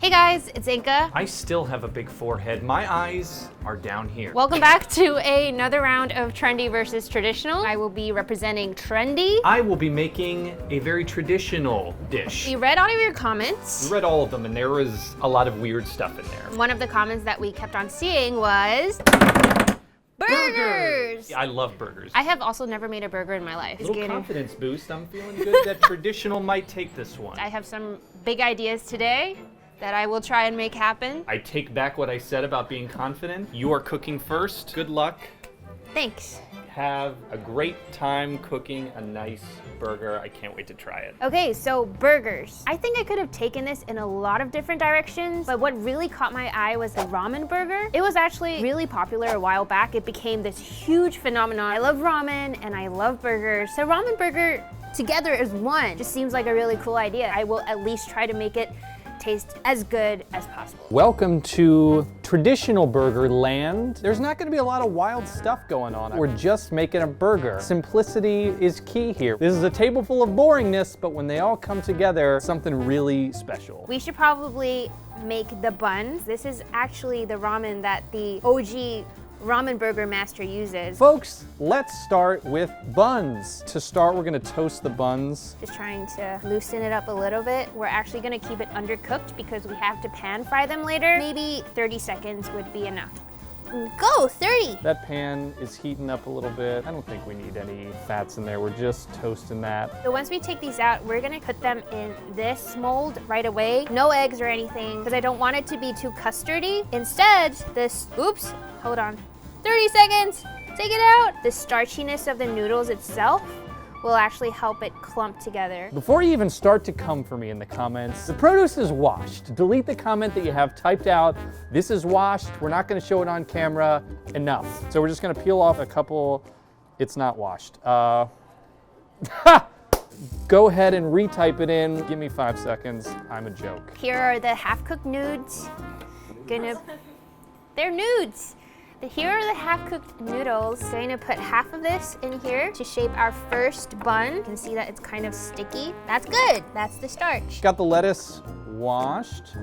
Hey guys, it's Inka. I still have a big forehead. My eyes are down here. Welcome back to another round of Trendy versus Traditional. I will be representing Trendy. I will be making a very traditional dish. We read all of your comments. We read all of them and there was a lot of weird stuff in there. One of the comments that we kept on seeing was burgers. I love burgers. I have also never made a burger in my life. Little confidence boost. I'm feeling good that traditional might take this one. I have some big ideas today that I will try and make happen. I take back what I said about being confident. You are cooking first. Good luck. Thanks. Have a great time cooking a nice burger. I can't wait to try it. Okay, so burgers. I think I could have taken this in a lot of different directions, but what really caught my eye was the Ramen Burger. It was actually really popular a while back. It became this huge phenomenon. I love ramen and I love burgers. So Ramen Burger together as one just seems like a really cool idea. I will at least try to make it taste as good as possible. Welcome to traditional burger land. There's not gonna be a lot of wild stuff going on. We're just making a burger. Simplicity is key here. This is a table full of boringness, but when they all come together, something really special. We should probably make the buns. This is actually the ramen that the OG Ramen Burger master uses. Folks, let's start with buns. To start, we're gonna toast the buns. Just trying to loosen it up a little bit. We're actually gonna keep it undercooked because we have to pan fry them later. Maybe 30 seconds would be enough. Go, 30! That pan is heating up a little bit. I don't think we need any fats in there. We're just toasting that. So once we take these out, we're gonna put them in this mold right away. No eggs or anything, because I don't want it to be too custardy. Instead, hold on. 30 seconds, take it out. The starchiness of the noodles itself will actually help it clump together. Before you even start to come for me in the comments, the produce is washed. Delete the comment that you have typed out. This is washed. We're not gonna show it on camera. Enough. So we're just gonna peel off a couple. It's not washed. Go ahead and retype it in. Give me 5 seconds. I'm a joke. Here are the half-cooked nudes. They're nudes. Here are the half-cooked noodles. So I'm gonna put half of this in here to shape our first bun. You can see that it's kind of sticky. That's good, that's the starch. Got the lettuce washed.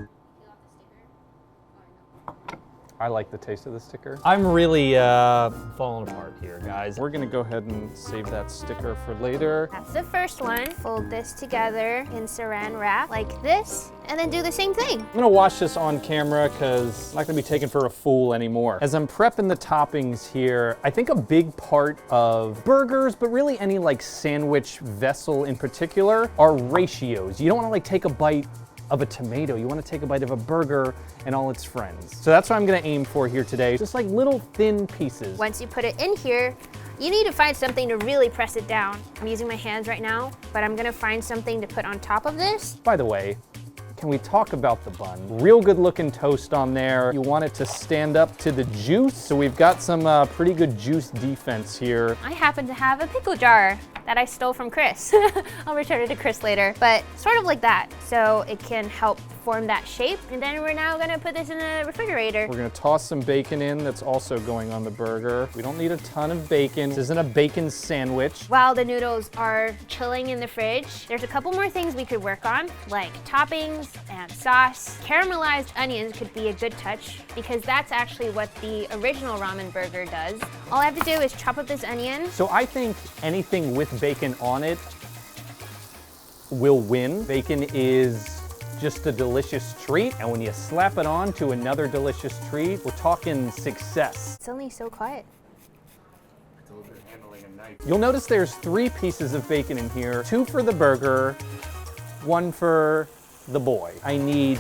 I like the taste of the sticker. I'm really falling apart here, guys. We're gonna go ahead and save that sticker for later. That's the first one. Fold this together in saran wrap like this, and then do the same thing. I'm gonna watch this on camera because I'm not gonna be taken for a fool anymore. As I'm prepping the toppings here, I think a big part of burgers, but really any like sandwich vessel in particular, are ratios. You don't wanna like take a bite of a tomato. You want to take a bite of a burger and all its friends. So that's what I'm going to aim for here today. Just like little thin pieces. Once you put it in here, you need to find something to really press it down. I'm using my hands right now, but I'm going to find something to put on top of this. By the way, can we talk about the bun? Real good looking toast on there. You want it to stand up to the juice. So we've got some pretty good juice defense here. I happen to have a pickle jar that I stole from Chris. I'll return it to Chris later, but sort of like that. So it can help form that shape. And then we're now gonna put this in the refrigerator. We're gonna toss some bacon in that's also going on the burger. We don't need a ton of bacon. This isn't a bacon sandwich. While the noodles are chilling in the fridge, there's a couple more things we could work on, like toppings and sauce. Caramelized onions could be a good touch because that's actually what the original Ramen Burger does. All I have to do is chop up this onion. So I think anything with bacon on it will win. Bacon is just a delicious treat, and when you slap it on to another delicious treat, we're talking success. It's only so quiet. You'll notice there's 3 pieces of bacon in here, 2 for the burger, 1 for the boy. I need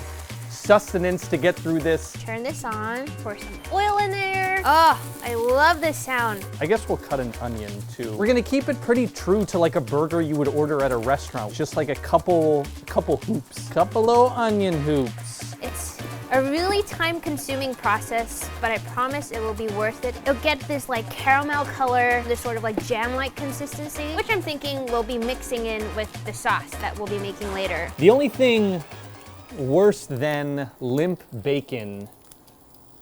sustenance to get through this. Turn this on, pour some oil in there. Oh, I love this sound. I guess we'll cut an onion too. We're gonna keep it pretty true to like a burger you would order at a restaurant. Just like a couple hoops. Couple of onion hoops. It's a really time-consuming process, but I promise it will be worth it. It'll get this like caramel color, this sort of like jam-like consistency, which I'm thinking we'll be mixing in with the sauce that we'll be making later. The only thing worse than limp bacon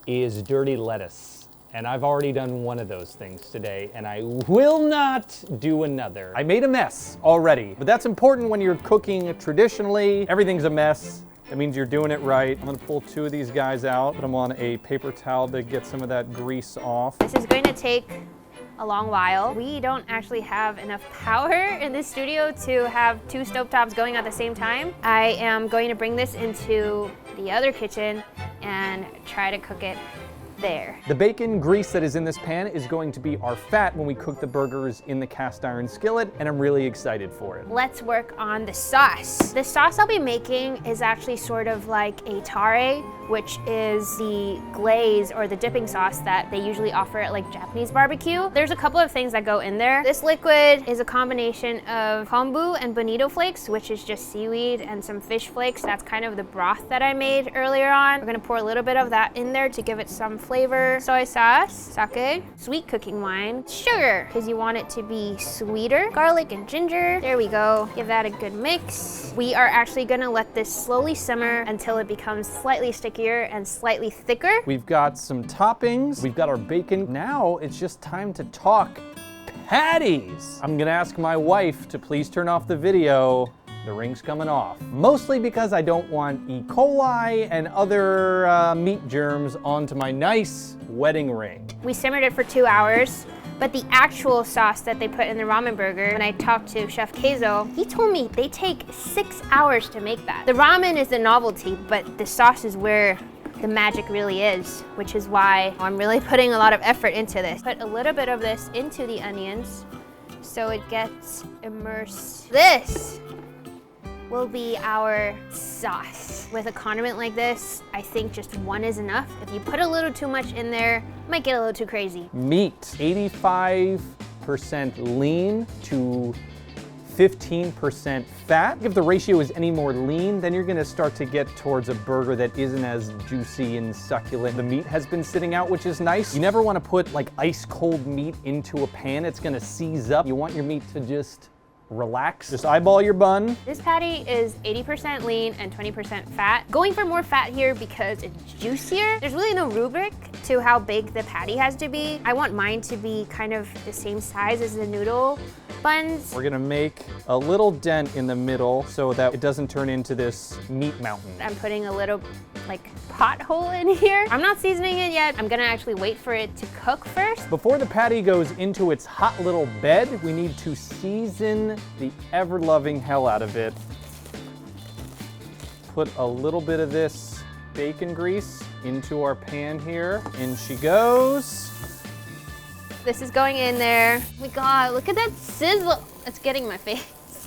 is dirty lettuce. And I've already done one of those things today, and I will not do another. I made a mess already, but that's important when you're cooking traditionally. Everything's a mess. That means you're doing it right. I'm gonna pull 2 of these guys out, put them on a paper towel to get some of that grease off. This is going to take a long while. We don't actually have enough power in this studio to have 2 stovetops going at the same time. I am going to bring this into the other kitchen and try to cook it there. The bacon grease that is in this pan is going to be our fat when we cook the burgers in the cast iron skillet, and I'm really excited for it. Let's work on the sauce. The sauce I'll be making is actually sort of like a tare, which is the glaze or the dipping sauce that they usually offer at like Japanese barbecue. There's a couple of things that go in there. This liquid is a combination of kombu and bonito flakes, which is just seaweed, and some fish flakes. That's kind of the broth that I made earlier on. We're gonna pour a little bit of that in there to give it some flavor. Soy sauce, sake, sweet cooking wine, sugar, because you want it to be sweeter, garlic and ginger. There we go. Give that a good mix. We are actually gonna let this slowly simmer until it becomes slightly stickier and slightly thicker. We've got some toppings. We've got our bacon. Now it's just time to talk patties. I'm gonna ask my wife to please turn off the video. The ring's coming off. Mostly because I don't want E. coli and other meat germs onto my nice wedding ring. We simmered it for 2 hours, but the actual sauce that they put in the ramen burger, when I talked to Chef Keizo, he told me they take 6 hours to make that. The ramen is the novelty, but the sauce is where the magic really is, which is why I'm really putting a lot of effort into this. Put a little bit of this into the onions so it gets immersed. This will be our sauce. With a condiment like this, I think just 1 is enough. If you put a little too much in there, it might get a little too crazy. Meat, 85% lean to 15% fat. If the ratio is any more lean, then you're gonna start to get towards a burger that isn't as juicy and succulent. The meat has been sitting out, which is nice. You never wanna put like ice cold meat into a pan. It's gonna seize up. You want your meat to just relax. Just eyeball your bun. This patty is 80% lean and 20% fat. Going for more fat here because it's juicier. There's really no rubric to how big the patty has to be. I want mine to be kind of the same size as the noodle buns. We're gonna make a little dent in the middle so that it doesn't turn into this meat mountain. I'm putting a little like pothole in here. I'm not seasoning it yet. I'm gonna actually wait for it to cook first. Before the patty goes into its hot little bed, we need to season the ever-loving hell out of it. Put a little bit of this bacon grease into our pan here. In she goes. This is going in there. Oh my God, look at that sizzle. It's getting my face.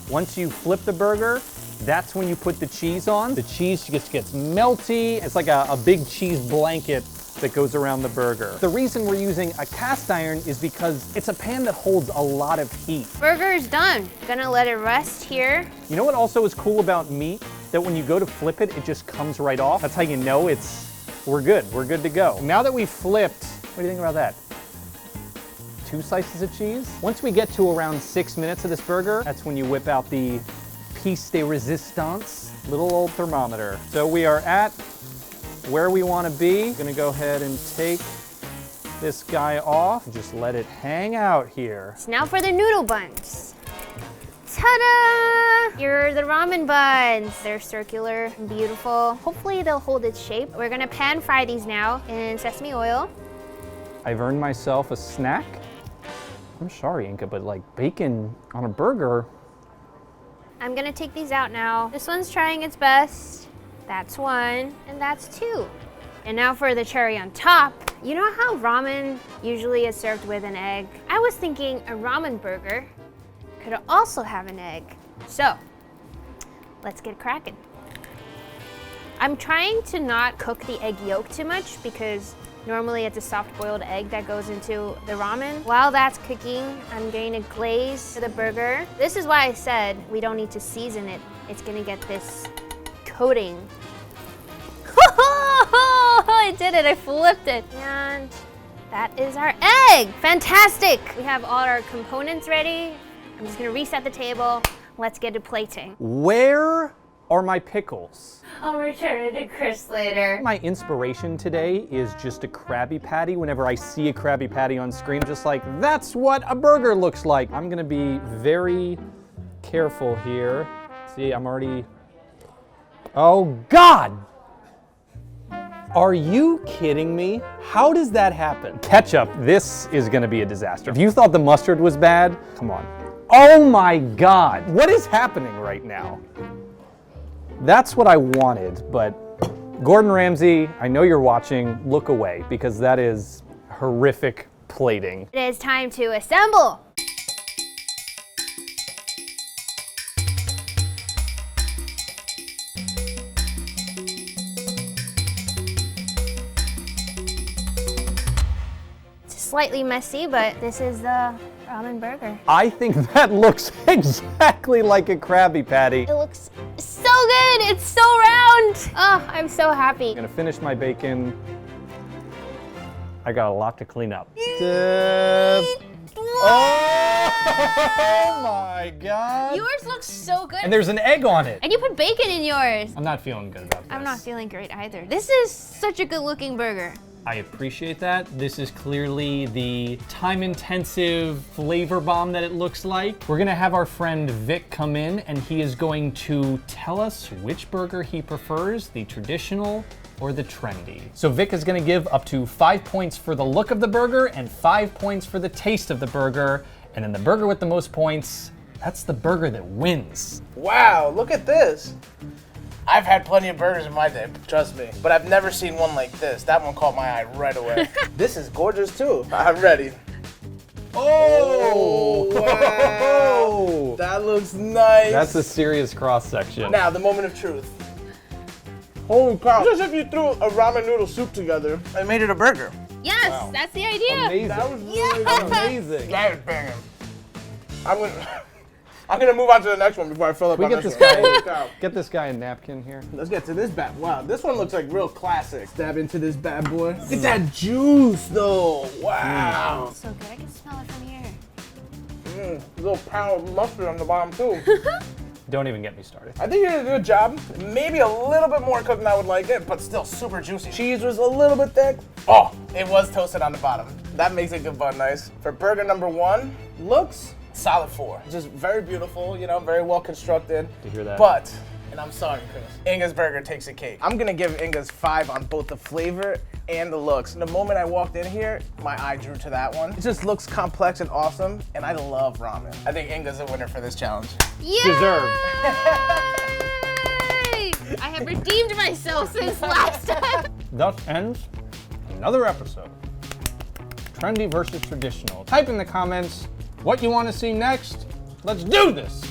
Once you flip the burger, that's when you put the cheese on. The cheese just gets melty. It's like a big cheese blanket that goes around the burger. The reason we're using a cast iron is because it's a pan that holds a lot of heat. Burger is done. Gonna let it rest here. You know what also is cool about meat? That when you go to flip it, it just comes right off. That's how you know we're good to go. Now that we've flipped, what do you think about that? 2 slices of cheese. Once we get to around 6 minutes of this burger, that's when you whip out the piece de resistance, little old thermometer. So we are at where we want to be. I'm gonna go ahead and take this guy off and just let it hang out here. So now for the noodle buns. Ta-da! Here are the ramen buns. They're circular and beautiful. Hopefully they'll hold its shape. We're gonna pan fry these now in sesame oil. I've earned myself a snack. I'm sorry, Inka, but like bacon on a burger. I'm gonna take these out now. This one's trying its best. That's 1, and that's 2. And now for the cherry on top. You know how ramen usually is served with an egg? I was thinking a ramen burger could also have an egg. So, let's get cracking. I'm trying to not cook the egg yolk too much because normally it's a soft boiled egg that goes into the ramen. While that's cooking, I'm going to glaze the burger. This is why I said we don't need to season it. It's gonna get this coating. I did it, I flipped it. And that is our egg. Fantastic. We have all our components ready. I'm just gonna reset the table. Let's get to plating. Where are my pickles? I'll return it to Chris later. My inspiration today is just a Krabby Patty. Whenever I see a Krabby Patty on screen, just like, that's what a burger looks like. I'm gonna be very careful here. See, I'm already Oh God! Are you kidding me? How does that happen? Ketchup, this is gonna be a disaster. If you thought the mustard was bad, come on. Oh my God, what is happening right now? That's what I wanted, but Gordon Ramsay, I know you're watching, look away, because that is horrific plating. It is time to assemble. It's slightly messy, but this is the ramen burger. I think that looks exactly like a Krabby Patty. It looks so good. It's so round. Oh, I'm so happy. I'm gonna finish my bacon. I got a lot to clean up. Oh my God. Yours looks so good. And there's an egg on it. And you put bacon in yours. I'm not feeling good about this. I'm not feeling great either. This is such a good looking burger. I appreciate that. This is clearly the time-intensive flavor bomb that it looks like. We're gonna have our friend Vic come in and he is going to tell us which burger he prefers, the traditional or the trendy. So Vic is gonna give up to 5 points for the look of the burger and 5 points for the taste of the burger. And then the burger with the most points, that's the burger that wins. Wow, look at this. I've had plenty of burgers in my day, trust me. But I've never seen one like this. That one caught my eye right away. This is gorgeous too. I'm ready. Oh, wow. That looks nice. That's a serious cross section. Now, the moment of truth. Holy cow. It's as if you threw a ramen noodle soup together and made it a burger. Yes, that's the idea. Amazing. That was really Yeah. good. Amazing. That is banging. I'm gonna move on to the next one before I fill up We on get this this one. Holy guy. cow. Get this guy a napkin here. Let's get to this bad. Wow, this one looks like real classic. Stab into this bad boy. Look at that juice, though. Wow. So good. I can smell it from here. Little pound of mustard on the bottom too. Don't even get me started. I think you did a good job. Maybe a little bit more cooked than I would like it, but still super juicy. Cheese was a little bit thick. Oh, it was toasted on the bottom. That makes it good but nice. For burger number 1, looks solid 4. Just very beautiful, you know, very well constructed. To hear that. But, and I'm sorry, Chris, Inga's burger takes a cake. I'm gonna give Inga's 5 on both the flavor and the looks. The moment I walked in here, my eye drew to that one. It just looks complex and awesome, and I love ramen. I think Inga's the winner for this challenge. Yay! Deserved. I have redeemed myself since last time. Thus ends another episode. Trendy versus traditional. Type in the comments what you want to see next. Let's do this.